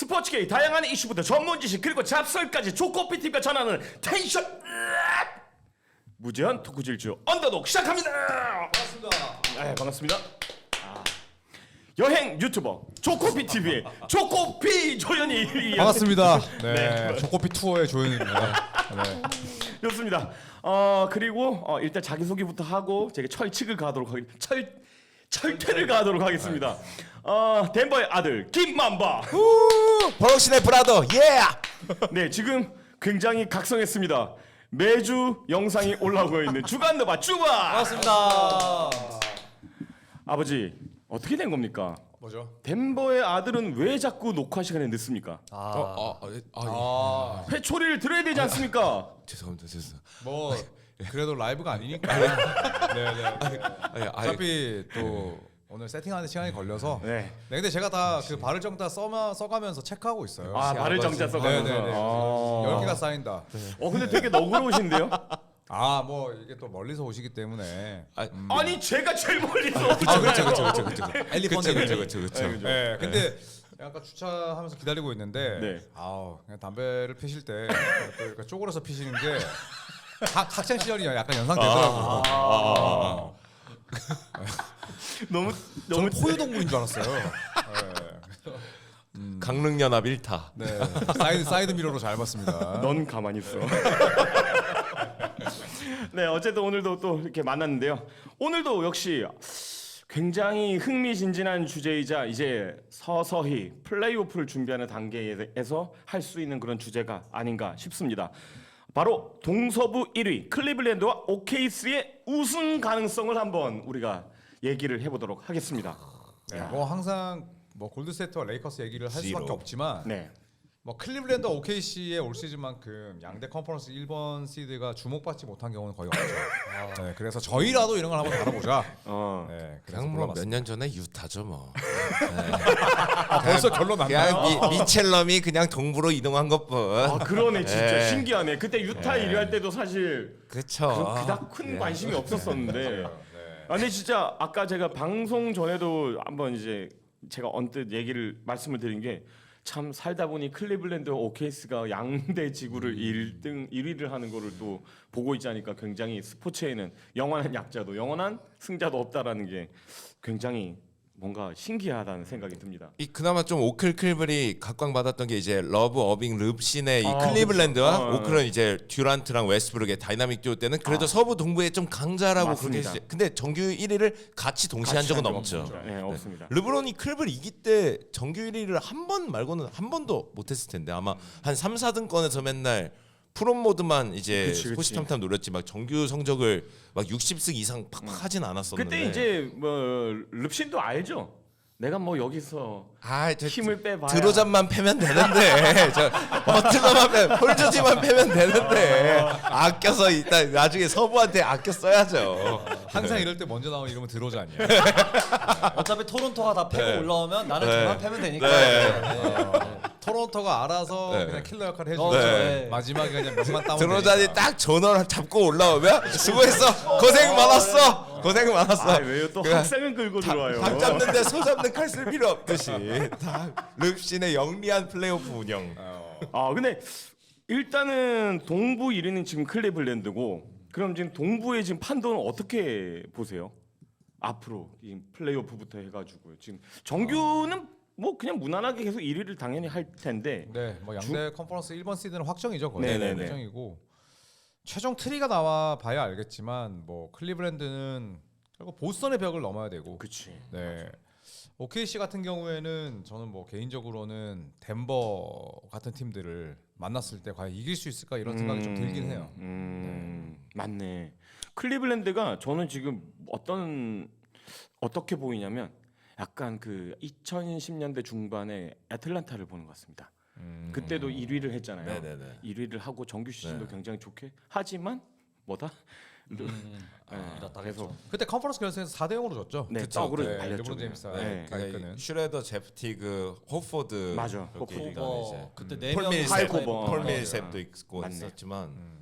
스포츠계의 다양한 이슈부터 전문 지식 그리고 잡설까지 조코피TV가 전하는 텐션 무제한 토크 질주 언더독 시작합니다. 반갑습니다. 네, 반갑습니다. 여행 유튜버 조코피TV의 조코피 조연이 반갑습니다. 네, 네. 조코피 투어의 조연입니다. 네. 좋습니다. 그리고 일단 자기소개부터 하고 제가 철칙을 가도록 하겠습니다. 철퇴를 가도록 하겠습니다. 덴버의 아들 김만바. 버럭신의 브라더 예! 네, 지금 굉장히 각성했습니다. 매주 영상이 올라오고 있는 주간너바 쭈바. 반갑습니다. 아버지 어떻게 된 겁니까? 뭐죠? 덴버의 아들은 왜 자꾸 녹화 시간에 늦습니까? 회초리를 들어야 되지 않습니까? 죄송합니다. 뭐 그래도 라이브가 아니니까. 네네. 어차피 또 오늘 세팅하는 시간이 걸려서. 네. 네. 근데 제가 다 그 발을 정자 써가면서 체크하고 있어요. 발을 정자 써가면서. 네네네. 10개가 쌓인다. 근데 되게 너그러우신데요? 뭐 이게 또 멀리서 오시기 때문에. 아니 제가 제일 멀리서 그렇죠. 엘리펀트 그렇죠. 네. 근데 약간 주차하면서 기다리고 있는데 네. 그냥 담배를 피실 때 또 쪼그려서 피시는 게 학창 시절이 약간 연상되더라고요. 너무 저는 포유동물인 줄 알았어요. 강릉연합 1타. 네. 사이드 미러로 잘 봤습니다. 넌 가만히 있어. 네, 어쨌든 오늘도 또 이렇게 만났는데요. 오늘도 역시 굉장히 흥미진진한 주제이자 이제 서서히 플레이오프를 준비하는 단계에서 할 수 있는 그런 주제가 아닌가 싶습니다. 바로 동서부 1위 클리블랜드와 OKC의 우승 가능성을 한번 우리가 얘기를 해보도록 하겠습니다. 네, 뭐 항상 뭐 골드스테이트와 레이커스 얘기를 할 수밖에 지로. 없지만 네, 뭐 클리블랜드 OKC의 올 시즌만큼 양대 컨퍼런스 1번 시드가 주목받지 못한 경우는 거의 없죠. 네, 그래서 저희라도 이런 걸 한번 다뤄보자. 네, 그래서 그냥 뭐 몇 골라봤습니다. 년 전에 유타죠 뭐. 벌써 결론 났나요? 그냥 미첼럼이 그냥 동부로 이동한 것뿐. 그러네 진짜 네. 신기하네. 그때 유타 1위 할 때도 사실 그렇죠. 그닥 큰 관심이 없었었는데. 네. 근데 진짜 아까 제가 방송 전에도 한번 이제 제가 언뜻 얘기를 말씀을 드린 게 참 살다 보니 클리블랜드 OKC가 양대 지구를 1위를 하는 거를 또 보고 있자니까 굉장히 스포츠에는 영원한 약자도 영원한 승자도 없다라는 게 굉장히 뭔가 신기하다는 생각이 듭니다. 이 그나마 좀 오클클블이 각광받았던 게 이제 러브 어빙 릅신의 이 아, 클리블랜드와 그쵸. 오클은 이제 듀란트랑 웨스트브룩의 다이나믹 듀오 때는 그래도 서부 동부에 좀 강자라고 그렇게 맞습니다. 했지. 근데 정규 1위를 같이 동시에 한 적은 없죠. 네, 없습니다. 르브론이 클블 이기 때 정규 1위를 한 번 말고는 한 번도 못했을 텐데 아마 한 3, 4등권에서 맨날 프로 모드만 이제 그치. 호시탐탐 노렸지 막 정규 성적을 막 60승 이상 팍팍 하진 않았었는데 그때 이제 뭐 릅신도 알죠. 내가 뭐 여기서 힘을 빼봐야 드로잔만 패면 되는데 저 버틀러만 패 폴저지만 패면 되는데 아껴서 일단 나중에 서부한테 아껴 써야죠. 항상 이럴 때 먼저 나오는 이름은 드로자 아니에요? 어차피 토론토가 다 패고 네. 올라오면 나는 네. 저만 패면 되니까. 네. 토론토가 알아서 네. 그냥 킬러 역할을 해주고 네. 마지막에 그냥 몇만 따면 드로잔이 되니까. 딱 전원을 잡고 올라오면 수고했어 고생 많았어 고생 많았어. 왜요 또 그 학생은 끌고 들어와요. 닭 잡는데 소 잡는 칼 쓸 필요 없듯이 다 릅신의 영리한 플레이오프 운영. 근데 일단은 동부 1위는 지금 클리블랜드고 그럼 지금 동부의 지금 판도는 어떻게 보세요? 앞으로 이 플레이오프부터 해가지고요. 지금 정규는 뭐 그냥 무난하게 계속 1위를 당연히 할 텐데 네, 뭐 양대 컨퍼런스 1번 시드는 확정이죠, 거의. 네네네. 확정이고 최종 트리가 나와 봐야 알겠지만 뭐 클리블랜드는 결국 보스턴의 벽을 넘어야 되고. 그치. 네. OKC 같은 경우에는 저는 뭐 개인적으로는 덴버 같은 팀들을 만났을 때 과연 이길 수 있을까 이런 생각이 좀 들긴 해요. 맞네. 클리블랜드가 저는 지금 어떻게 보이냐면 약간 그 2010년대 중반에 애틀란타를 보는 것 같습니다. 그때도 1위를 했잖아요. 네네네. 1위를 하고 정규 시즌도 네. 굉장히 좋게 하지만 뭐다? 이렇다 계속 그때 컨퍼런스 결승에서 4대 0으로 졌죠. 네, 그쵸. 떡으로 네, 발렸죠. 르브론 제임스와 네. 가이크는. 슈레더, 제프티그, 호포드 맞아. 이렇게 호포드. 있던 이제 그때 네 폴 명이 밀셉, 하이코버. 폴 맞아요. 밀셉도 있고 맞네. 있었지만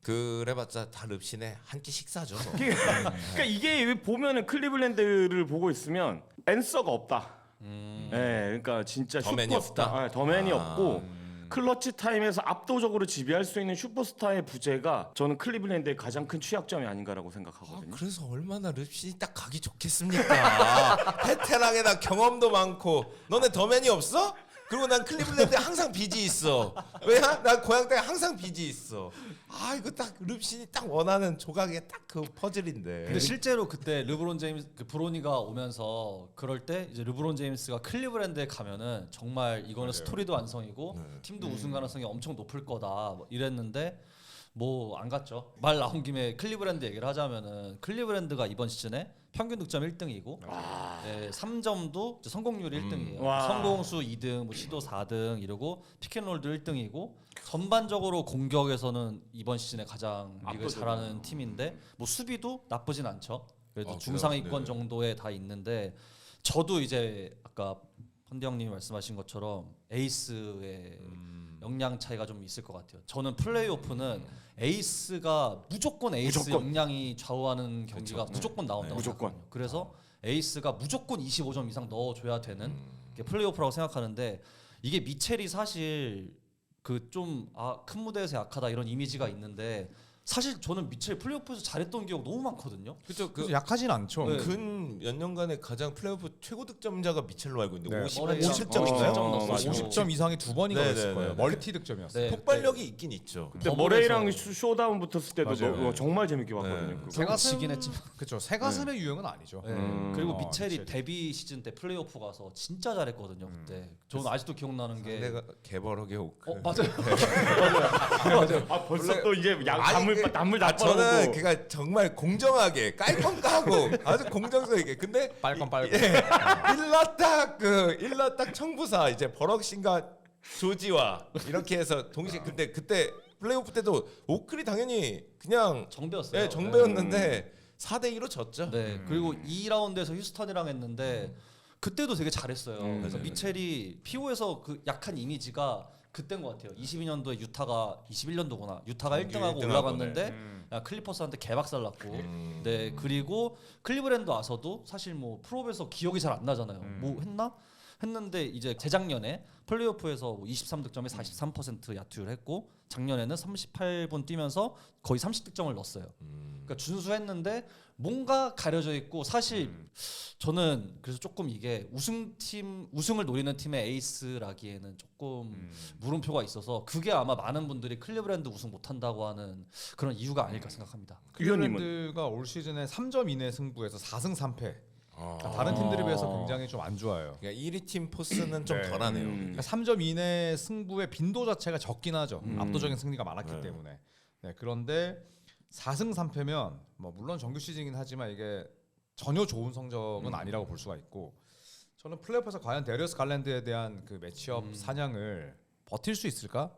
그래봤자 다 릅신의 한 끼 식사죠. 그러니까 이게 보면은 클리블랜드를 보고 있으면 앤서가 없다. 그러니까 진짜 더맨이 슈퍼스타, 없다? 더맨이 없고 클러치 타임에서 압도적으로 지배할 수 있는 슈퍼스타의 부재가 저는 클리블랜드의 가장 큰 취약점이 아닌가라고 생각하거든요. 그래서 얼마나 릅신이 딱 가기 좋겠습니까? 베테랑에다 경험도 많고 너네 더맨이 없어? 그리고 난 클리블랜드에 항상 빚이 있어. 왜야? 난 고향 땅에 항상 빚이 있어. 아 이거 딱 릅신이 딱 원하는 조각의 딱 그 퍼즐인데. 근데 실제로 그때 르브론 제임스 그 브로니가 오면서 그럴 때 이제 르브론 제임스가 클리브랜드에 가면은 정말 이거는 스토리도 완성이고 팀도 우승 가능성이 엄청 높을 거다 뭐 이랬는데 뭐 안 갔죠. 말 나온 김에 클리브랜드 얘기를 하자면은 클리브랜드가 이번 시즌에 평균 득점 1등이고 3점도 성공률이 1등이에요. 와. 성공수 2등, 뭐 시도 4등 이러고 피켓롤도 1등이고 전반적으로 공격에서는 이번 시즌에 가장 리그에 잘하는 팀인데 뭐 수비도 나쁘진 않죠. 그래도 중상위권 정도에 다 있는데 저도 이제 아까 헌디 형님이 말씀하신 것처럼 에이스의 역량 차이가 좀 있을 것 같아요. 저는 플레이오프는 에이스가 무조건 에이스 역량이 좌우하는 경기가 무조건 나온다고 생각해요. 그래서 에이스가 무조건 25점 이상 넣어줘야 되는 게 플레이오프라고 생각하는데 이게 미첼이 사실 그 좀 큰 무대에서 약하다 이런 이미지가 있는데 사실 저는 미첼 플레이오프에서 잘했던 기억 너무 많거든요. 그렇죠. 그래서 약하진 않죠. 네. 근 몇 년간의 가장 플레이오프 최고 득점자가 미첼로 알고 있는데 네. 50점인가요? 50점 넣었어요. 50점 이상이 두 번인가 네, 했을 네, 거예요. 네. 멀티 득점이었어요. 네. 폭발력이 있긴 있죠. 근데 더블에서- 머레이랑 쇼다운 붙었을 때도 맞아요. 정말 재밌게 봤거든요. 네. 그거. 새가슴 지긴 했지만. 그렇죠. 새가슴의 유형은 아니죠. 네. 그리고 미첼이 미첼이. 데뷔 시즌 때 플레이오프 가서 진짜 잘했거든요. 그때 저는 아직도 기억나는 게 내가 개버럭의 오크. 맞아요. 아 벌써 또 이제 아니, 남물 아, 나빠고. 저는 그러니까 정말 공정하게 깔끔 까고 아주 공정성있게 근데 빨간 일라딱 청부사 이제 버럭신과 조지와 이렇게 해서 동시에 근데 그때 플레이오프 때도 오클이 당연히 그냥 정배였어요. 예, 정배였는데 4대2로 졌죠. 네. 그리고 2라운드에서 휴스턴이랑 했는데 그때도 되게 잘했어요. 그래서 네, 미첼이 피오에서 그 약한 이미지가 그때인 것 같아요. 22년도에 유타가 21년도구나. 유타가 1등하고 1등하고, 올라갔는데 야, 클리퍼스한테 개박살 났고. 네. 그리고 클리브랜드 와서도 사실 뭐 프로에서 기억이 잘 안 나잖아요. 뭐 했나? 했는데 이제 재작년에 플레이오프에서 23득점에 43% 야투를 했고 작년에는 38분 뛰면서 거의 30득점을 넣었어요. 그러니까 준수했는데 뭔가 가려져 있고 사실 저는 그래서 조금 이게 우승을 노리는 팀의 에이스라기에는 조금 물음표가 있어서 그게 아마 많은 분들이 클리브랜드 우승 못한다고 하는 그런 이유가 아닐까 생각합니다. 위원님은 클리블랜드가 올 시즌에 3점 이내 승부에서 4승 3패. 다른 팀들에 비해서 굉장히 좀 안 좋아요. 그러니까 1위 팀 포스는 좀 네. 덜하네요. 그러니까 3점 이내 승부의 빈도 자체가 적긴 하죠. 압도적인 승리가 많았기 때문에. 네, 그런데 4승 3패면 뭐 물론 정규 시즌이긴 하지만 이게 전혀 좋은 성적은 아니라고 볼 수가 있고 저는 플레이오프에서 과연 데리어스 갈랜드에 대한 그 매치업 사냥을 버틸 수 있을까?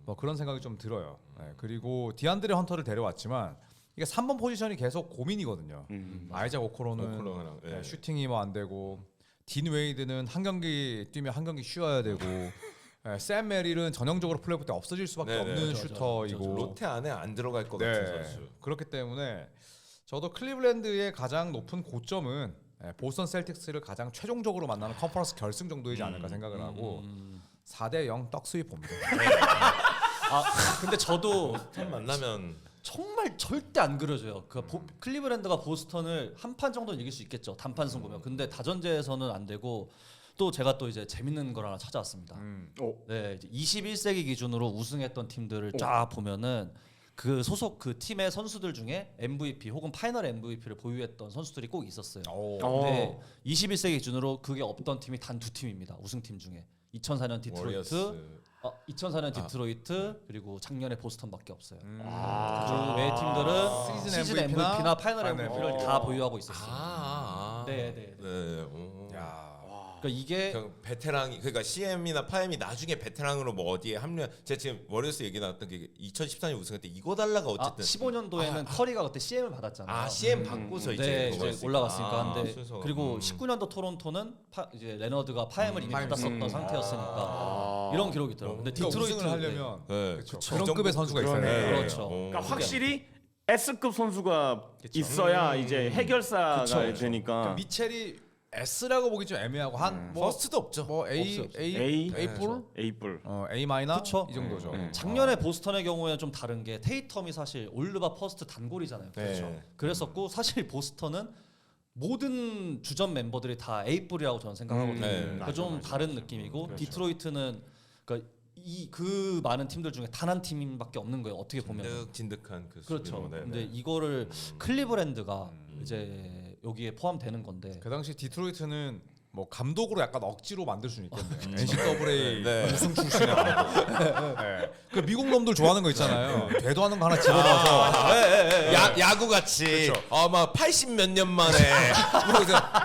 뭐 그런 생각이 좀 들어요. 네, 그리고 디안드레 헌터를 데려왔지만 이게 3번 포지션이 계속 고민이거든요. 아이작 오코로는 오코로랑, 예. 슈팅이 뭐 안 되고 딘 웨이드는 한 경기 뛰면 한 경기 쉬어야 되고 샘 메릴은 전형적으로 플레이오프 때 없어질 수밖에 네네. 없는 맞아, 슈터이고 롯데 안에 안 들어갈 것 같은 네, 선수. 그렇기 때문에 저도 클리블랜드의 가장 높은 고점은 보스턴 셀틱스를 가장 최종적으로 만나는 컨퍼런스 결승 정도이지 않을까 생각을 하고 4대0 떡수입 봅니다. 근데 저도 참 만나면 정말 절대 안 그려져요. 그 클리브랜드가 보스턴을 한 판 정도는 이길 수 있겠죠. 단판 승부면. 근데 다전제에서는 안 되고 또 제가 또 이제 재밌는 걸 하나 찾아왔습니다. 네, 이제 21세기 기준으로 우승했던 팀들을 쫙 보면은 그 소속 그 팀의 선수들 중에 MVP 혹은 파이널 MVP를 보유했던 선수들이 꼭 있었어요. 근데 21세기 기준으로 그게 없던 팀이 단 두 팀입니다. 우승팀 중에 2004년 디트로이트, 2004년 디트로이트 그리고 작년에 보스턴밖에 없어요. 그 외의 팀들은 시즌 시즌 MVP나 MVP나 파이널 파이널 MVP를 MVP. 다 보유하고 있었어요. 네. 야. 그러니까 이게 그 베테랑이 그러니까 CM이나 파엠이 나중에 베테랑으로 뭐 어디에 합류. 제가 지금 워리어스 얘기 나왔던 게 2014년 우승할 때 이거 달라가 어쨌든 15년도에는 커리가 그때 CM을 받았잖아요. CM 받고서 네, 이제 이제 올라갔으니까. 근데 순서가. 그리고 19년도 토론토는 이제 레너드가 파엠을 이미 받았었던 상태였으니까 이런 기록이 있더라고요. 근데 그러니까 디트로이트 우승을 하려면 네, 그렇죠. 그 그런 정도- 급의 선수가 있어야 그러네. 돼요. 그렇죠. 그러니까 확실히 S급 선수가 있어야 이제 해결사가 그쵸. 되니까. 미첼이 S라고 보기 좀 애매하고 한뭐 퍼스트도 없죠. 뭐 A 없어요. A A 뿔 A뿔. A 마이너 그쵸. 이 정도죠. 작년에 보스턴의 경우에는 좀 다른 게 테이텀이 사실 올르바 퍼스트 단골이잖아요. 네. 그랬었고 사실 보스턴은 모든 주전 멤버들이 다 A뿔이라고 저는 생각하거든요. 네. 그러니까 좀 다른 느낌이고 디트로이트는 그러니까 그 많은 팀들 중에 단 한 팀밖에 없는 거예요. 어떻게 보면. 진득한 그 그렇죠. 수비로. 네, 근데 네. 이거를 클리브랜드가 이제 여기에 포함되는 건데 그 당시 디트로이트는 뭐 감독으로 약간 억지로 만들 수는 있겠네요. NCAA 네. 우승 출신의 감독. 네. 그 미국 놈들 좋아하는 거 있잖아요. 되도 않은 거 하나 집어넣어서 야구 같이 그렇죠. 막 80 몇 년 만에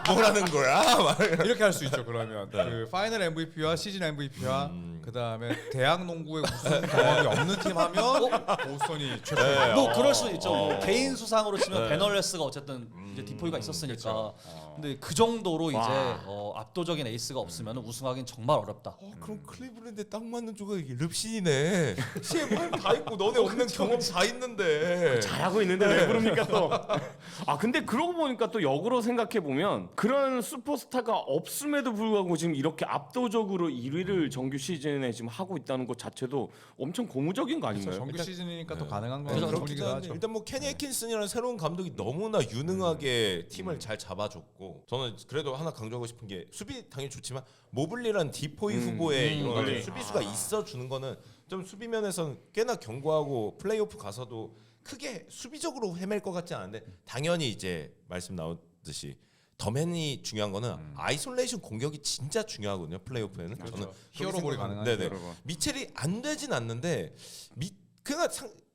뭐라는 거야? 막 이렇게 할 수 있죠. 그러면 그 파이널 MVP와 시즌 MVP와 그 다음에 대학 농구의 우승 경험이 없는 팀 하면 보스턴이 최고. 뭐 그럴 수 있죠. 뭐 개인 수상으로 치면 베널레스가 어쨌든 이제 디포이가 있었으니까. 근데 그 정도로 이제 압도적인 에이스가 없으면 우승하기는 정말 어렵다. 그럼 클리브랜드에 딱 맞는 조각이 릅신이네. CM 다 있고 너네 없는 경험 다 있는데. 잘하고 있는데 왜 부릅니까 또? 아 근데 그러고 보니까 또 역으로 생각해 보면 그런 슈퍼스타가 없음에도 불구하고 지금 이렇게 압도적으로 1위를 정규 시즌에 지금 하고 있다는 것 자체도 엄청 고무적인 거 아닌가요? 정규 시즌이니까 또 가능한 그렇죠. 건 그렇기도 분위기가 한데 하죠. 일단 뭐 케니 애킨슨이라는 새로운 감독이 너무나 유능하게 팀을 잘 잡아줬고 저는 그래도 하나 강조하고 싶은 게 수비 당연히 좋지만 모블리라는 디포이 후보의 이런 맞아요. 수비수가 있어 주는 거는 좀 수비 면에서는 꽤나 견고하고 플레이오프 가서도 크게 수비적으로 헤맬 것 같지 않은데 당연히 이제 말씀 나오듯이 더맨이 중요한 거는 아이솔레이션 공격이 진짜 중요하거든요 플레이오프에는. 저는 히어로볼이 가능한. 네네. 미첼이 안 되진 않는데 그냥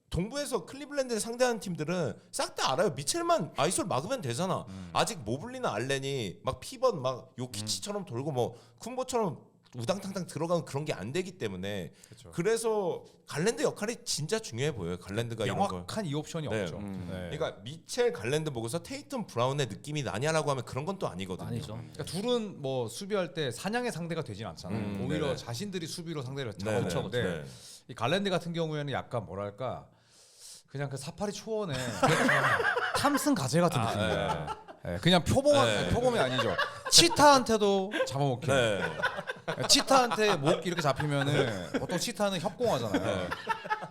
동부에서 클리블랜드를 상대하는 팀들은 싹 다 알아요. 미첼만 아이솔 막으면 되잖아. 아직 모블리나 알렌이 막 피번 막 요키치처럼 돌고 뭐 쿤보처럼 우당탕탕 들어가는 그런 게 안 되기 때문에 그렇죠. 그래서 갈랜드 역할이 진짜 중요해 보여요. 갈랜드가 이런 걸. 명확한 이 옵션이 네. 없죠. 네. 그러니까 미첼 갈랜드 보고서 테이텀 브라운의 느낌이 나냐라고 하면 그런 건 또 아니거든요. 아니죠. 그러니까 둘은 뭐 수비할 때 사냥의 상대가 되진 않잖아요. 오히려 네네. 자신들이 수비로 상대를 네네. 잡아먹는데 네. 이 갈랜드 같은 경우에는 약간 뭐랄까 그냥 그 사파리 초원에 탐슨 가재 같은 느낌이에요. 네, 그냥 표범이 아니죠. 치타한테도 잡아먹기. 네. 치타한테 목 이렇게 잡히면은 보통 치타는 협공하잖아요.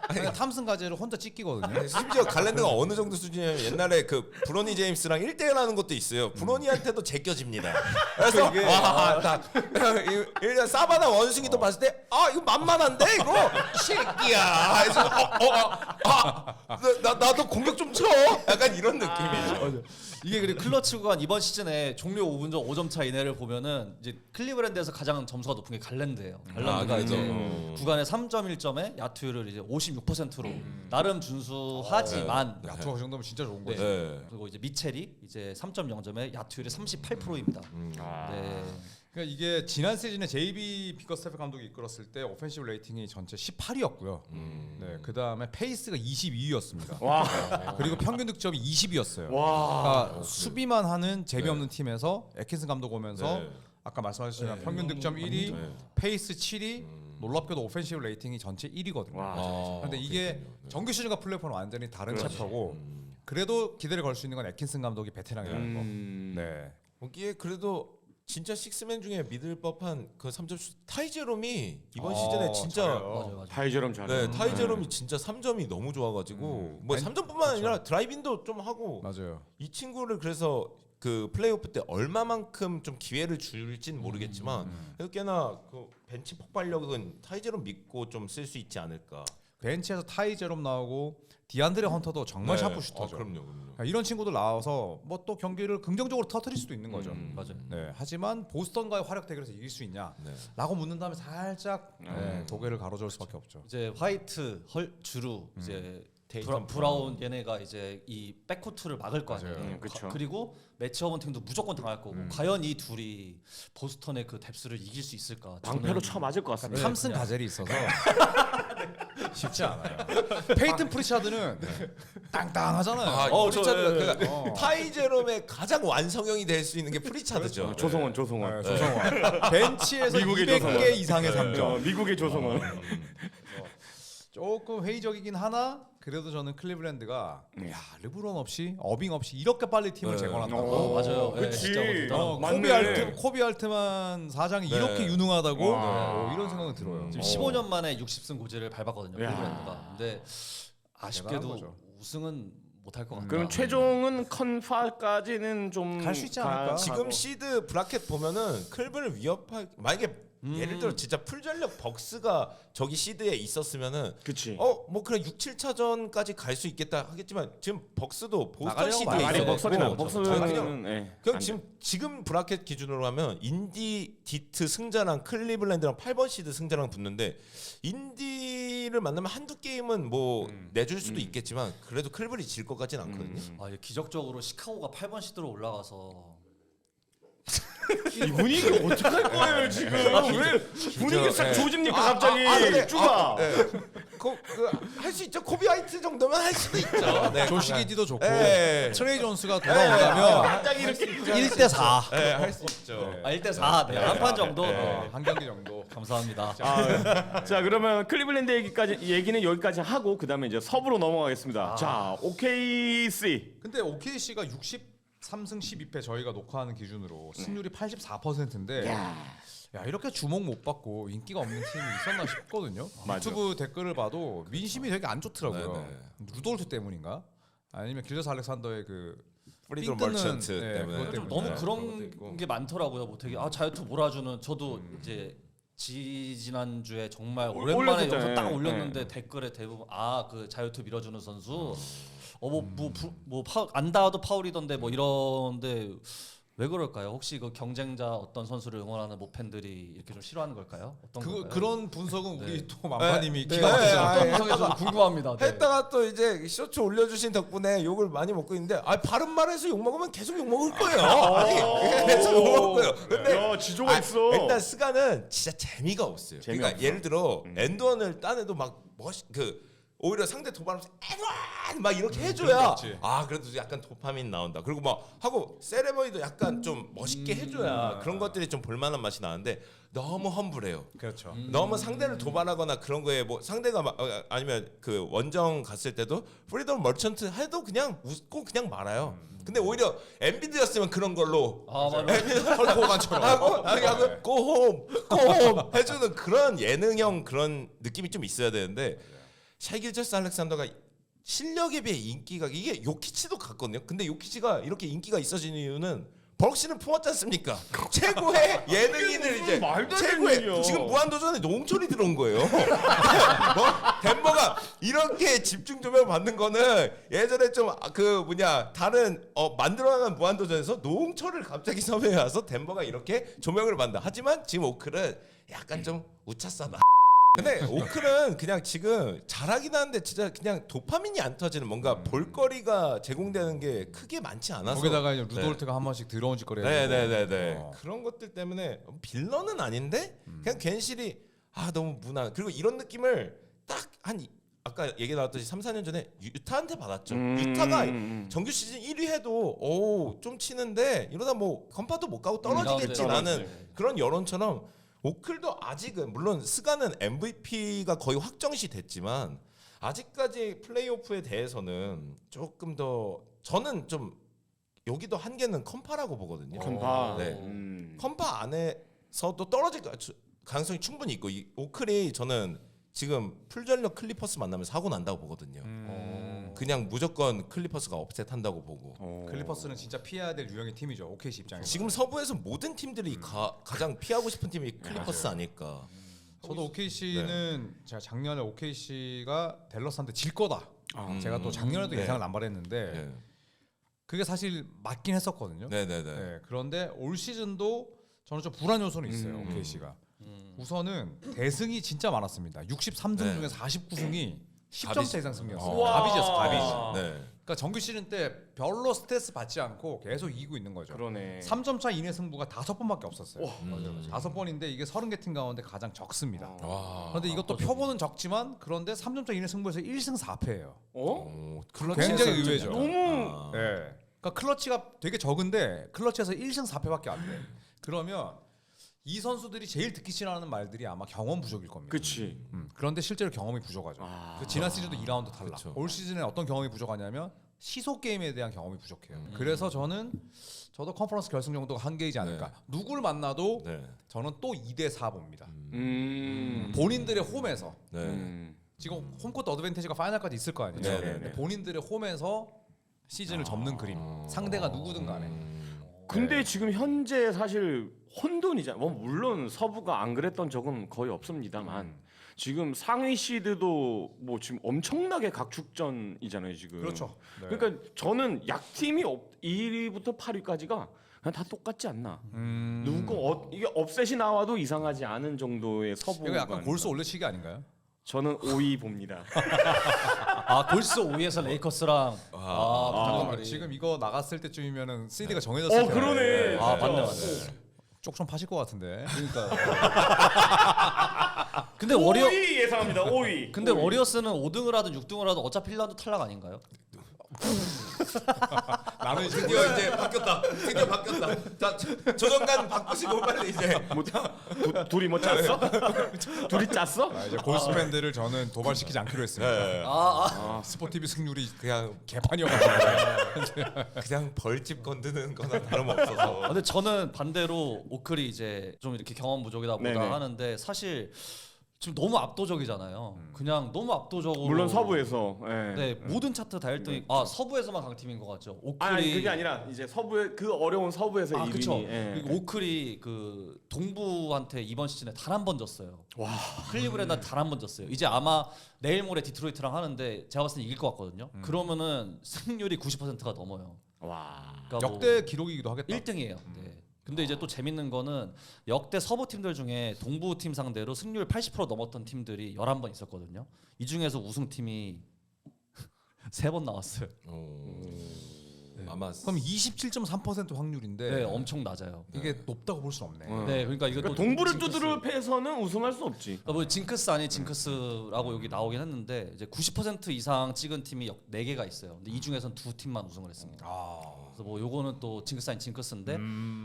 그냥 탐슨 가재를 혼자 찢기거든요. 심지어 갈랜드가 어느 정도 수준이냐면 옛날에 그 브로니 제임스랑 1대1 하는 것도 있어요. 브로니한테도 제껴집니다. 그래서 일단 사바나 원숭이도 봤을 때 이거 만만한데 이거 새끼야. 그래서 나도 공격 좀 쳐. 약간 이런 느낌이죠. 이게 그리고 클러치 구간 이번 시즌에 종료 5분 전 5점 차 이내를 보면은 이제 클리브랜드에서 가장 점수가 높은 게 갈랜드예요. 갈랜드가 그래도? 이제 구간에 3.1점에 야투율을 이제 56%로 나름 준수하지만 야투가 그 정도면 진짜 좋은 거죠. 네. 그리고 이제 미첼이 이제 3.0점에 야투율이 38%입니다. 네. 그러니까 이게 지난 시즌에 JB 비커스테프 감독이 이끌었을 때 오펜시브 레이팅이 전체 18위였고요. 네, 그 다음에 페이스가 22위였습니다. 와. 그리고 평균 득점이 20위였어요. 와. 그러니까 수비만 하는 재미없는 팀에서 애킨슨 감독 오면서 네. 아까 말씀하셨지만 평균 득점 1위, 페이스 7위, 놀랍게도 오펜시브 레이팅이 전체 1위거든요. 와. 근데 이게 정규 시즌과 플레이오프는 완전히 다른 챕터고 그래도 기대를 걸 수 있는 건 애킨슨 감독이 베테랑이라는 거. 네. 거기에 그래도 진짜 식스맨 중에 믿을 법한 그 3점 슛 타이제롬이 이번 시즌에 진짜 잘해요. 맞아요. 타이제롬 잘해. 네, 타이제롬이 진짜 3점이 너무 좋아가지고 뭐 3점뿐만 아니라 드라이빙도 좀 하고 맞아요. 이 친구를 그래서 그 플레이오프 때 얼마만큼 좀 기회를 줄진 모르겠지만 그래도 꽤나 그 벤치 폭발력은 타이제롬 믿고 좀 쓸 수 있지 않을까. 벤치에서 타이 제롬 나오고 디안드레 헌터도 정말 샤프 슈터죠. 그럼요. 그러니까 이런 친구들 나와서 뭐 또 경기를 긍정적으로 터뜨릴 수도 있는 거죠. 맞아요. 네, 하지만 보스턴과의 화력 대결에서 이길 수 있냐? 네. 라고 묻는다면 살짝 고개를 가로저을 수밖에 없죠. 이제 화이트, 주루, 이제 테이텀 브라운 얘네가 이제 이 백코트를 막을 거 아니에요. 맞아요. 그쵸. 그리고 매치업 헌팅도 무조건 당할 거고 과연 이 둘이 보스턴의 그 뎁스를 이길 수 있을까? 방패로 쳐 맞을 것 같습니다. 탐슨 가젤이 있어서 쉽지 않아요. 페이튼 프리차드는 땅땅하잖아요. 프리차드가 타이제롬의 가장 완성형이 될 수 있는 게 프리차드죠. 조성원. 네, 조성원. 벤치에서 미국의 200개 조성원. 이상의 3점. 미국의 조성원. 조금 회의적이긴 하나 그래도 저는 클리블랜드가 야 르브론 없이 어빙 없이 이렇게 빨리 팀을 네. 재건한다고. 맞아요. 네, 그치. 진짜 멋있다. 맞네. 코비 알트만 사장이 네. 이렇게 유능하다고 와. 이런 생각은 들어요. 지금 15년 만에 60승 고지를 밟았거든요. 야. 클리블랜드가. 근데 대단한 아쉽게도 거죠. 우승은 못할 것 같다. 그럼 최종은 컨파까지는 좀 갈수 있지 않을까? 지금 시드 브라켓 보면은 클블을 위협할 만약에 예를 들어 진짜 풀전력 벅스가 저기 시드에 있었으면은 그치. 뭐 그냥 6, 7차전까지 갈 수 있겠다 하겠지만 지금 벅스도 보스턴 나가려고 시드에 많이 아니 있어요. 벅스는 그냥 예. 그냥 지금 브라켓 기준으로 하면 인디 디트 승자랑 클리블랜드랑 8번 시드 승자랑 붙는데 인디를 만나면 한두 게임은 뭐 내줄 수도 있겠지만 그래도 클블이 질 것 같진 않거든요. 아, 이게 기적적으로 시카고가 8번 시드로 올라가서 이 분위기 어떡할 거예요 지금? 왜 분위기 싹 예. 조집니까 갑자기? 근데, 쭈가. 할 수 있죠. 코비 화이트 정도면 할 수도 있죠. 네, 조시기디도 좋고 예. 트레이 존스가 돌아온다면 갑자기 이렇게 1대 4. 네, 할 수 있죠. 아, 1대 4. 네, 한 판 정도. 한 경기 정도. 감사합니다. 자 그러면 클리블랜드 얘기는 여기까지 하고 그다음에 이제 서부로 넘어가겠습니다. 자 OKC. 근데 OKC가 63승 12패 저희가 녹화하는 기준으로 승률이 84%인데 야 이렇게 주목 못 받고 인기가 없는 팀이 있었나 싶거든요. 맞아. 유튜브 댓글을 봐도 민심이 되게 안 좋더라고요. 루돌프 때문인가? 아니면 길러스 알렉산더의 그 프리돌 삥 뜨는, 머천트 네, 때문에. 그것 좀 때문에. 너무 네, 그런 그것도 있고. 게 많더라고요. 뭐 되게 자유투 몰아주는 저도 이제 지난주에 정말 오랜만에 올렸었잖아요. 영상 딱 올렸는데 댓글에 대부분 그 자유투 밀어주는 선수 안 닿아도 파울이던데 뭐 이런데 왜 그럴까요? 혹시 그 경쟁자 어떤 선수를 응원하는 모팬들이 이렇게 좀 싫어하는 걸까요? 어떤 걸까요? 그런 분석은 우리 네. 또 만파님이 네. 기가 네. 막히죠. 아, 분석이 좀 궁금합니다. 네. 했다가 또 이제 쇼츠 올려주신 덕분에 욕을 많이 먹고 있는데 바른 말해서 욕 먹으면 계속 욕 먹을 거예요. 아니, 계속 욕 먹을 거예요. 근데 야 지조가 있어. 일단 스가는 진짜 재미가 없어요. 그러니까 재미없어. 예를 들어 엔드원을 따내도 막 오히려 상대 도발하면서 엔드원 막 이렇게 해줘야 그렇지. 그래도 약간 도파민 나온다. 그리고 막 하고 세레머니도 약간 좀 멋있게 해줘야 그런 것들이 좀 볼만한 맛이 나는데 너무 험불해요. 그렇죠. 너무 상대를 도발하거나 그런 거에 뭐 상대가 아니면 그 원정 갔을 때도 프리덤 머천트 해도 그냥 웃고 그냥 말아요. 근데 오히려 엔비드였으면 그런 걸로 맞아요. 헐코간처럼 하고 그냥 고홈 해주는 그런 예능형 그런 느낌이 좀 있어야 되는데 샤이 길저스 알렉산더가 실력에 비해 인기가 이게 요키치도 같거든요. 근데 요키치가 이렇게 인기가 있어진 이유는 벅시는 품었지 않습니까? 최고의 예능인을 이제 말도 안 되는 얘기야. 최고의 지금 무한도전에 노홍철이 들어온 거예요. 덴버가 이렇게 집중 조명 받는 거는 예전에 좀 다른 만들어나간 무한도전에서 노홍철을 갑자기 섭외해 와서 덴버가 이렇게 조명을 받는다. 하지만 지금 오클은 약간 좀 우차싸다. 근데 오클은 그냥 지금 잘하긴 하는데 진짜 그냥 도파민이 안 터지는 뭔가 볼거리가 제공되는 게 크게 많지 않아서 거기다가 이제 루돌트가 한 번씩 들어온 짓거리 네네네네 그런 것들 때문에 빌런은 아닌데 그냥 괜시리 너무 무난 그리고 이런 느낌을 딱 아까 얘기 나왔듯이 3, 4년 전에 유타한테 받았죠. 유타가 정규 시즌 1위 해도 좀 치는데 이러다 뭐 건파도 못 가고 떨어지겠지라는 그런 여론처럼 오클도 아직은 물론 스가는 MVP가 거의 확정시 됐지만 아직까지 플레이오프에 대해서는 조금 더 저는 좀 여기도 한계는 컴파라고 보거든요. 컨파. 네. 컴파 안에서도 떨어질 가능성이 충분히 있고 이 오클이 저는 지금 풀전력 클리퍼스 만나면 사고 난다고 보거든요. 그냥 무조건 클리퍼스가 업셋한다고 보고 클리퍼스는 진짜 피해야 될 유형의 팀이죠. OKC 입장에서. 지금 서부에서 모든 팀들이 가장 피하고 싶은 팀이 클리퍼스 아닐까. 저도 OKC는 제가 작년에 OKC가 댈러스한테 질 거다. 제가 또 작년에도 네. 예상을 남발했는데 네. 그게 사실 맞긴 했었거든요. 네네네. 네, 그런데 올 시즌도 저는 좀 불안 요소는 있어요. OKC가. 우선은 대승이 진짜 많았습니다. 63승 네. 중에 49승이 10점차 가비지. 이상 승이었어요. 우와. 가비지였어, 가비지. 네. 그러니까 정규 시즌 때 별로 스트레스 받지 않고 계속 이기고 있는 거죠. 그러네. 3점차 이내 승부가 5번밖에 없었어요. 5번인데 이게 30개 팀 가운데 가장 적습니다. 와. 그런데 이것도 표본은 적지만 그런데 3점차 이내 승부에서 1승 4패예요. 클러치에서 굉장히 좀 의외죠. 약간- 너무 네. 그러니까 클러치가 되게 적은데 클러치에서 1승 4패밖에 안 돼. 그러면 이 선수들이 제일 듣기 싫어하는 말들이 아마 경험 부족일 겁니다. 그치. 그런데 실제로 경험이 부족하죠. 그 지난 시즌도 2라운드 탈락. 그쵸. 올 시즌에 어떤 경험이 부족하냐면 시소 게임에 대한 경험이 부족해요. 그래서 저도 컨퍼런스 결승 정도가 한계이지 않을까. 누굴 만나도 네. 저는 또 2대4 봅니다. 음. 본인들의 홈에서 네. 지금 홈코트 어드밴티지가 파이널까지 있을 거 아니에요. 네, 네, 근데 본인들의 홈에서 시즌을 접는 그림. 상대가 누구든 간에. 근데 지금 현재 사실 혼돈이잖아. 뭐 물론 서부가 안 그랬던 적은 거의 없습니다만 지금 상위 시드도 뭐 지금 엄청나게 각축전이잖아요 지금. 그렇죠. 네. 그러니까 저는 약팀이 1위부터 8위까지가 그냥 다 똑같지 않나. 누구 이게 업셋이 나와도 이상하지 않은 정도의 서부. 이거 약간 골수 올려치기 아닌가요? 저는 5위 봅니다. 골스 5위에서 레이커스랑 잠깐만 지금 이거 나갔을 때쯤이면은 CD가 정해졌을 텐데. 그러네. 맞네. 쪽 좀 파실 것 같은데. 그러니까. 근데 워리어 5위 예상합니다. 5위. 근데 워리어스는 5등을 하든 6등을 하든 어차피 1라운드 탈락 아닌가요? 나는 이제 드디어 이제 바뀌었다. 드디어 바뀌었다. 자 조정관 바꾸시고 빨리 이제. 뭐 둘이 뭐 짰어? 둘이 짰어? 이제 골스 팬들을 저는 도발시키지 않기로 했습니다. 스포티비 승률이 그냥 개판이어가지고. 그냥 벌집 건드는 거나 다름없어서. 근데 저는 반대로 오클이 이제 좀 이렇게 경험 부족이다 보다 네네. 하는데 사실 지금 너무 압도적이잖아요. 그냥 너무 압도적으로. 물론 서부에서. 예. 네 모든 차트 다 1등이. 서부에서만 강팀인 것 같죠. 오클이. 아니 그게 아니라 이제 서부의 그 어려운 서부에서 1위니. 그렇죠. 예. 그리고 오클이 그 동부한테 이번 시즌에 단 한 번 졌어요. 와. 클리브랜드한테 단 한 번 졌어요. 이제 아마 내일 모레 디트로이트랑 하는데 제가 봤을 때 이길 것 같거든요. 그러면은 승률이 90%가 넘어요. 와. 그러니까 역대 기록이기도 하겠다. 1등이에요. 네. 근데 이제 또 재밌는 거는 역대 서부 팀들 중에 동부 팀 상대로 승률 80% 넘었던 팀들이 11번 있었거든요. 이 중에서 우승팀이 3번 나왔어요. 아마 그럼 27.3% 확률인데 네, 엄청 낮아요. 이게 높다고 볼 수는 없네. 네, 그러니까 이거 그러니까 또 동부를 징크스- 두드려 패서는 우승할 수 없지. 그러니까 뭐 징크스 아닌 징크스라고 여기 나오긴 했는데 이제 90% 이상 찍은 팀이 4개가 있어요. 근데 이 중에선 2팀만 우승을 했습니다. 그래서 뭐 요거는 또 징크스 아닌 징크스인데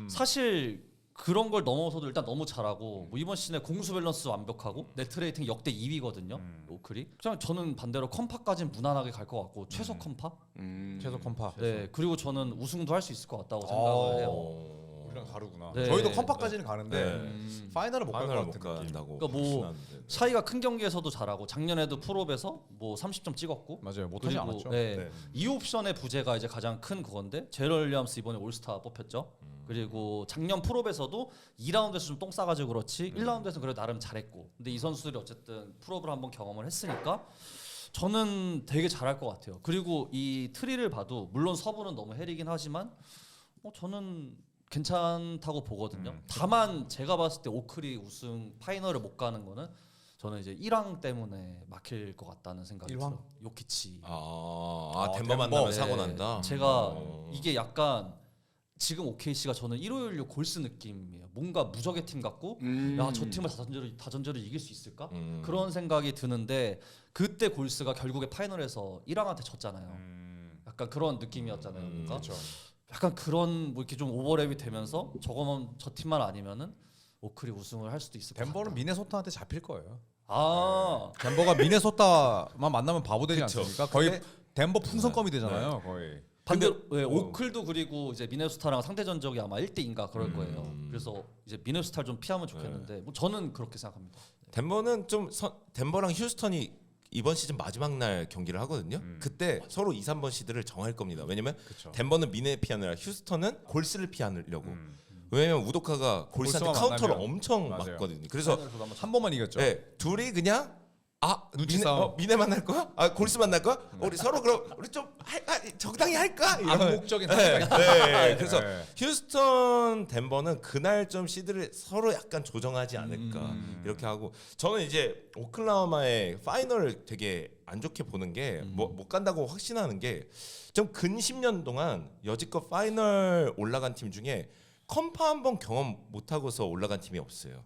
사실 그런 걸 넘어서도 일단 너무 잘하고 뭐 이번 시즌에 공수 밸런스 완벽하고 네트 레이팅 역대 2위거든요. 오클이. 그냥 저는 반대로 컴파까지는 무난하게 갈 것 같고 최소 컴파. 최소 컴파. 네. 그리고 저는 우승도 할 수 있을 것 같다고 생각을 해요. 우리랑 다르구나. 네. 저희도 컴파까지는 가는데 네. 파이널을 못 갈 것 파이널 못 같은 느낌. 간다고. 그러니까 뭐 확신하는데. 차이가 큰 경기에서도 잘하고 작년에도 프로에서 뭐 30점 찍었고 맞아요. 못하지 그리고 않았죠. 네. 네. 이 옵션의 부재가 이제 가장 큰 그건데 제럴 윌리엄스 이번에 올스타 뽑혔죠. 그리고 작년 프로에서도 2라운드에서 좀 똥 싸가지고 그렇지 1라운드에서 그래도 나름 잘했고 근데 이 선수들이 어쨌든 프로를 한번 경험을 했으니까 저는 되게 잘할 것 같아요. 그리고 이 트리를 봐도 물론 서부는 너무 해리긴 하지만 저는 괜찮다고 보거든요. 다만 제가 봤을 때 오클이 우승 파이널을 못 가는 거는 저는 이제 1황 때문에 막힐 것 같다는 생각이 1황? 들어요. 요키치. 덴버 만나면 덴버. 사고 네. 난다. 제가 이게 약간 지금 OKC가 저는 1-5-1-6 골스 느낌이에요. 뭔가 무적의 팀 같고 야 저 팀을 다전제로 이길 수 있을까? 그런 생각이 드는데 그때 골스가 결국에 파이널에서 1황한테 졌잖아요. 약간 그런 느낌이었잖아요. 뭔가 그렇죠. 약간 그런 뭐 이렇게 좀 오버랩이 되면서 저 팀만 아니면은 오클이 우승을 할 수도 있을 것 같다. 덴버는 미네소타한테 잡힐 거예요. 덴버가 덴버가 미네소타만 만나면 바보 되지 그쵸. 않습니까? 거의 덴버 풍선껌이 되잖아요. 거의. 반대로 오클도 그리고 이제 미네소타랑 상대 전적이 아마 1대2인가 그럴 거예요. 그래서 이제 미네소타를 좀 피하면 좋겠는데 뭐 저는 그렇게 생각합니다. 덴버는 덴버랑 휴스턴이 이번 시즌 마지막 날 경기를 하거든요. 그때 서로 2, 3번 시드를 정할 겁니다. 왜냐면 그쵸. 덴버는 미네 피하느라 휴스턴은 골스를 피하려고. 왜냐면 우도카가 골스한테 골스만 카운터를 만나면. 엄청 맞아요. 맞거든요. 그래서 한 번만 이겼죠. 네, 둘이 그냥 눈치 미네, 싸움. 미네 만날 거야? 골스 만날 거야? 우리 서로 그럼 우리 좀 적당히 할까? 암묵적인 네, 합의가 네. 그래서 네. 휴스턴 덴버는 그날 좀 시드를 서로 약간 조정하지 않을까 이렇게 하고 저는 이제 오클라호마의 파이널을 되게 안 좋게 보는 게 못 간다고 확신하는 게 좀 근 10년 동안 여지껏 파이널 올라간 팀 중에 컴파 한번 경험 못 하고서 올라간 팀이 없어요.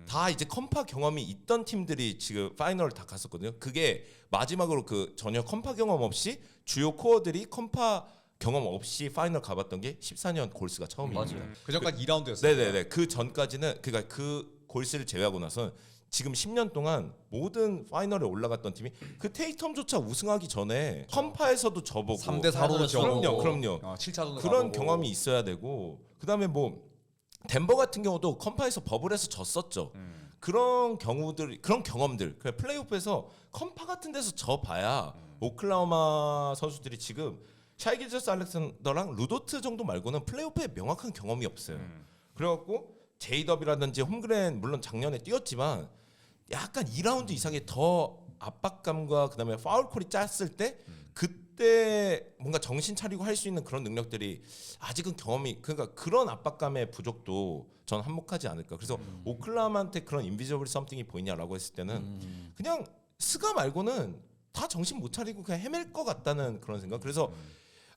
다 이제 컴파 경험이 있던 팀들이 지금 파이널을 다 갔었거든요. 그게 마지막으로 그 전혀 컴파 경험 없이 주요 코어들이 컴파 경험 없이 파이널 가봤던 게 14년 골스가 처음입니다. 맞아요. 그 전까지 2라운드였어요. 네네네. 그 전까지는 그러니까 그 골스를 제외하고 나서 지금 10년 동안 모든 파이널에 올라갔던 팀이 그 테이텀조차 우승하기 전에 컴파에서도 져보고 3대 4로 그럼요. 7차전도 그런 경험이 있어야 되고 그다음에 뭐 덴버 같은 경우도 컴파에서 버블에서 졌었죠. 그런 경험들 그러니까 플레이오프에서 컴파 같은 데서 져봐야 오클라호마 선수들이 지금 샤이 기저스 알렉산더랑 루도트 정도 말고는 플레이오프에 명확한 경험이 없어요. 그래갖고 제이더비라든지 홈그랜 물론 작년에 뛰었지만 약간 2라운드 이상의 더 압박감과 그다음에 파울콜이 짰을 때 그때 뭔가 정신 차리고 할 수 있는 그런 능력들이 아직은 경험이 그러니까 그런 압박감의 부족도 전 한몫하지 않을까. 그래서 오클라호마한테 그런 인비저블 썸띵이 보이냐라고 했을 때는 그냥 스가 말고는 다 정신 못 차리고 그냥 헤맬 것 같다는 그런 생각. 그래서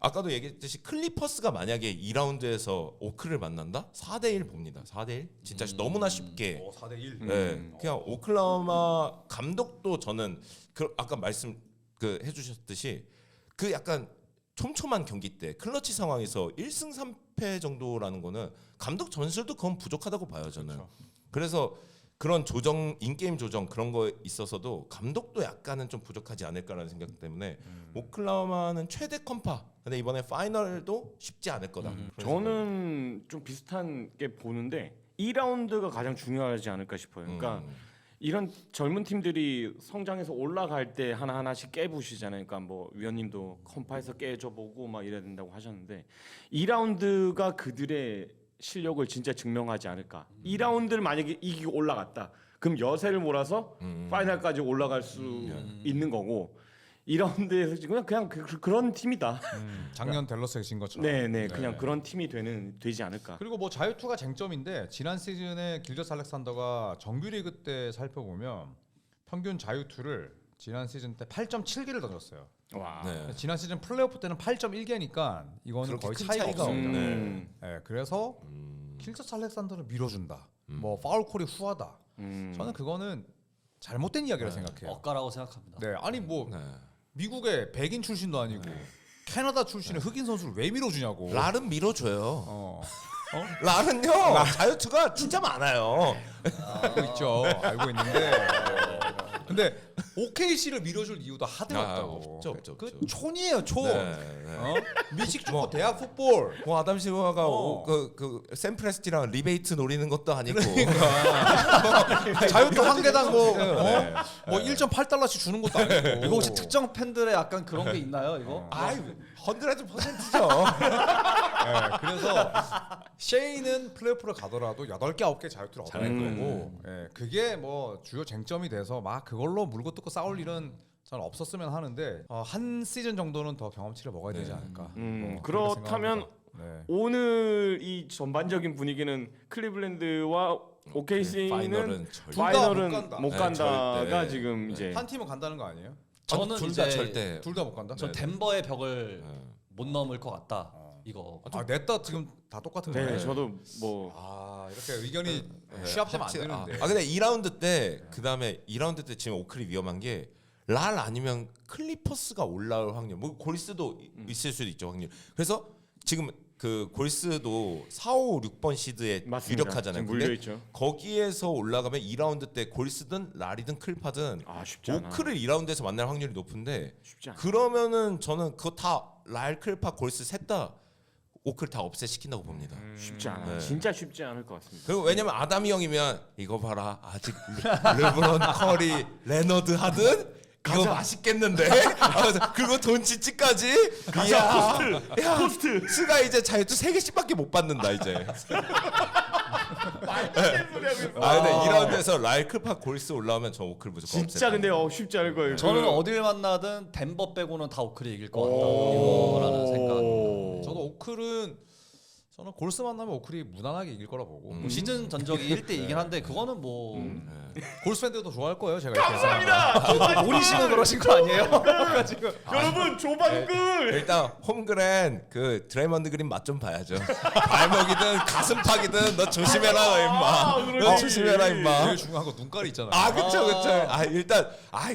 아까도 얘기했듯이 클리퍼스가 만약에 2라운드에서 오클을 만난다? 4대1 봅니다. 4대1 진짜 너무나 쉽게 4대 1. 네, 그냥 오클라호마 감독도 저는 아까 말씀 해주셨듯이 그 약간 촘촘한 경기 때 클러치 상황에서 1승 3패 정도라는 거는 감독 전술도 그건 부족하다고 봐요 저는. 그래서 그런 조정 인게임 조정 그런 거에 있어서도 감독도 약간은 좀 부족하지 않을까라는 생각 때문에 오클라호마는 최대 컴파. 근데 이번에 파이널도 쉽지 않을 거다. 저는 좀 비슷한 게 보는데 2라운드가 가장 중요하지 않을까 싶어요. 그러니까 이런 젊은 팀들이 성장해서 올라갈 때 하나하나씩 깨부시잖아요. 그러니까 뭐 위원님도 컴파에서 깨져보고 막 이래야 된다고 하셨는데 2라운드가 그들의 실력을 진짜 증명하지 않을까. 2라운드를 만약에 이기고 올라갔다. 그럼 여세를 몰아서 파이널까지 올라갈 수 있는 거고 2라운드에서 지금 그냥 그런 팀이다. 작년 댈러스에 진 것처럼. 네네 그냥 그런 팀이 되지 않을까. 그리고 뭐 자유투가 쟁점인데 지난 시즌에 길저스 알렉산더가 정규리그 때 살펴보면 평균 자유투를 지난 시즌 때 8.7개를 던졌어요. 와. 네. 지난 시즌 플레이오프 때는 8.1개니까 이거는 그렇게 거의 큰 차이가 차이가 없습니다. 없네. 네, 그래서 길저스 알렉산더를 밀어준다. 뭐 파울콜이 후하다. 저는 그거는 잘못된 이야기라 생각해요. 억가라고 생각합니다. 네, 아니 뭐 네. 미국의 백인 출신도 아니고 캐나다 출신의 흑인 선수를 왜 밀어주냐고. 랄은 밀어줘요. 어. 랄은요 자유투가 진짜 많아요. 알고 있죠. 알고 있는데. 근데 OKC를 밀어줄 이유도 하드였다고. 없죠. 그 촌이에요, 촌. 네. 어? 미식 축구 대학 풋볼. 뭐 아담 실버가 샘 프레스티랑 리베이트 노리는 것도 아니고 자유투 한 개당 뭐, 네. 뭐 1.8달러씩 주는 것도 아니고. 이거 혹시 특정 팬들의 약간 그런 게 있나요? 이거? 아이 100%죠. 네, 그래서 셰이는 플레이오프를 가더라도 8개 9개 자유투를 얻어낼 거고. 예, 그게 뭐 주요 쟁점이 돼서 막 그걸로 물고 뜯고 싸울 일은 저는 없었으면 하는데 한 시즌 정도는 더 경험치를 먹어야 되지 않을까. 뭐 그렇게 그렇다면 생각합니다. 네. 오늘 이 전반적인 분위기는 클리블랜드와 OKC는 파이널은 파이널은 못 간다. 못 네, 간다가 절대. 지금 이제 한 팀은 간다는 거 아니에요? 저는 둘 이제 다 절대 둘 다 못 간다? 전 덴버의 벽을 못 넘을 것 같다. 이거 아, 냈다 지금 다 똑같은 거네. 네, 저도 뭐 아, 이렇게 의견이 취합되면 안 되는데. 근데 2라운드 때 그다음에 2라운드 때 지금 오클이 위험한 게 랄 아니면 클리퍼스가 올라올 확률. 뭐 골스도 있을 수도 있죠, 확률. 그래서 지금 그 골스도 4, 5, 6번 시드에 맞습니다. 유력하잖아요. 지금 근데 물려 있죠. 거기에서 올라가면 2라운드 때 골스든 랄이든 클파든 쉽지 않아. 오클을 2라운드에서 만날 확률이 높은데 쉽지 않아. 그러면은 저는 그거 다 랄, 클파, 골스 셋 다 오클 다 업셋시킨다고 봅니다. 쉽지 않아. 네. 진짜 쉽지 않을 것 같습니다. 그리고 왜냐면 아담이 형이면 이거 봐라 아직 르브론, 커리, 레너드 하든 이거 맛있겠는데 그리고 돈치치까지 이야 포스트 스가 이제 자유투 3개씩밖에 못 받는다 이제. 근데 2라운드에서 라이클파 골스 올라오면 저 오클 무조건 진짜 업셋. 근데 쉽지 않을 거예요. 저는 어딜 만나든 덴버 빼고는 다 오클이 이길 것 같다라는 생각. 저도 오클은 저는 골스 만나면 오클이 무난하게 이길 거라 보고. 뭐 시즌 전적이 1대2긴 한데 그거는 뭐 골스 팬들도 좋아할 거예요. 제가 이렇게 감사합니다. 노리시고 그러신 거 아니에요? 여러분 조반글. 일단 홈그랜 그 드레이먼드 그린 맛 좀 봐야죠. 발목이든 가슴팍이든 너 조심해라 너 임마. 너 조심해라 임마. 제일 중요한 거 눈깔이 있잖아요. 그쵸. 일단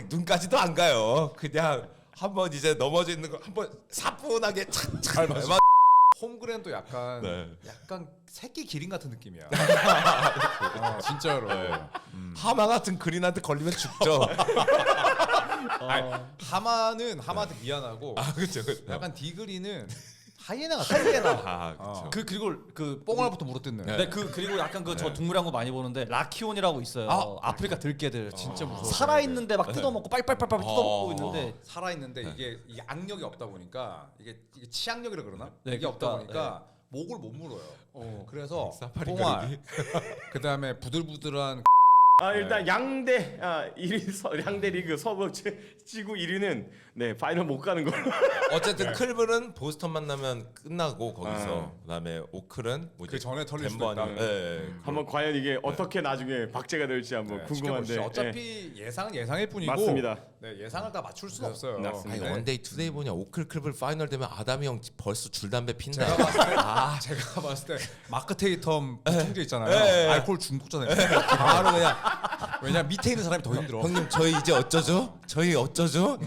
눈까지도 안 가요. 그냥 한번 이제 넘어져 있는 거 한번 사뿐하게 착착 홈그랜도 약간 네. 약간 새끼 기린 같은 느낌이야. 진짜로. 하마 같은 그린한테 걸리면 죽죠. 하마한테 미안하고 그렇죠. 약간 디그리는 하이에나 같아. 하이에나. 아, 그렇죠. 그리고 그 뽕알부터 물어뜯는. 네. 네, 그리고 약간 그 저 동물양고 많이 보는데 라키온이라고 있어요. 아프리카 들개들 진짜 무서워. 살아 있는데 막 뜯어먹고 빨빨빨빨 뜯어먹고 있는데 살아 있는데 이게 악력이 없다 보니까 이게 치악력이라 그러나? 네, 이게 없다 그러니까, 보니까 목을 못 물어요. 그래서 사파리 뽕알, 가르기. 그다음에 부들부들한 일단 양대 1위 양대 리그 서부 지구 1위는 네 파이널 못 가는 걸로. 어쨌든 클블은 보스턴 만나면 끝나고 거기서 그다음에 오클은 뭐 그 전에 털릴 덴버 수도 있다. 아니면- 예, 한번 과연 이게 어떻게 나중에 박제가 될지 한번 궁금한데. 지켜보시죠. 어차피 예상은 예상일 뿐이고 맞습니다. 네, 예상을 다 맞출 수는 없어요. 맞습니다. 아니 원데이 투데이 보냐 오클 클블 파이널 되면 아담이 형 벌써 줄담배 핀다. 제가 봤을 때 마크 테이텀 부총재 있잖아요. 예. 알코올 중독자네. 바로 그냥 왜냐 밑에 있는 사람이 더 힘들어. 형님 저희 이제 어쩌죠? 저희 어쩌죠?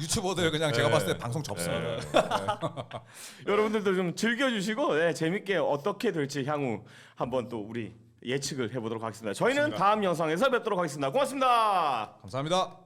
유튜버들 그냥 제가 봤을 때 방송 접습니다. 여러분들도 좀 즐겨주시고 네, 재밌게 어떻게 될지 향후 한번 또 우리 예측을 해보도록 하겠습니다. 저희는 다음 영상에서 뵙도록 하겠습니다. 고맙습니다. 감사합니다.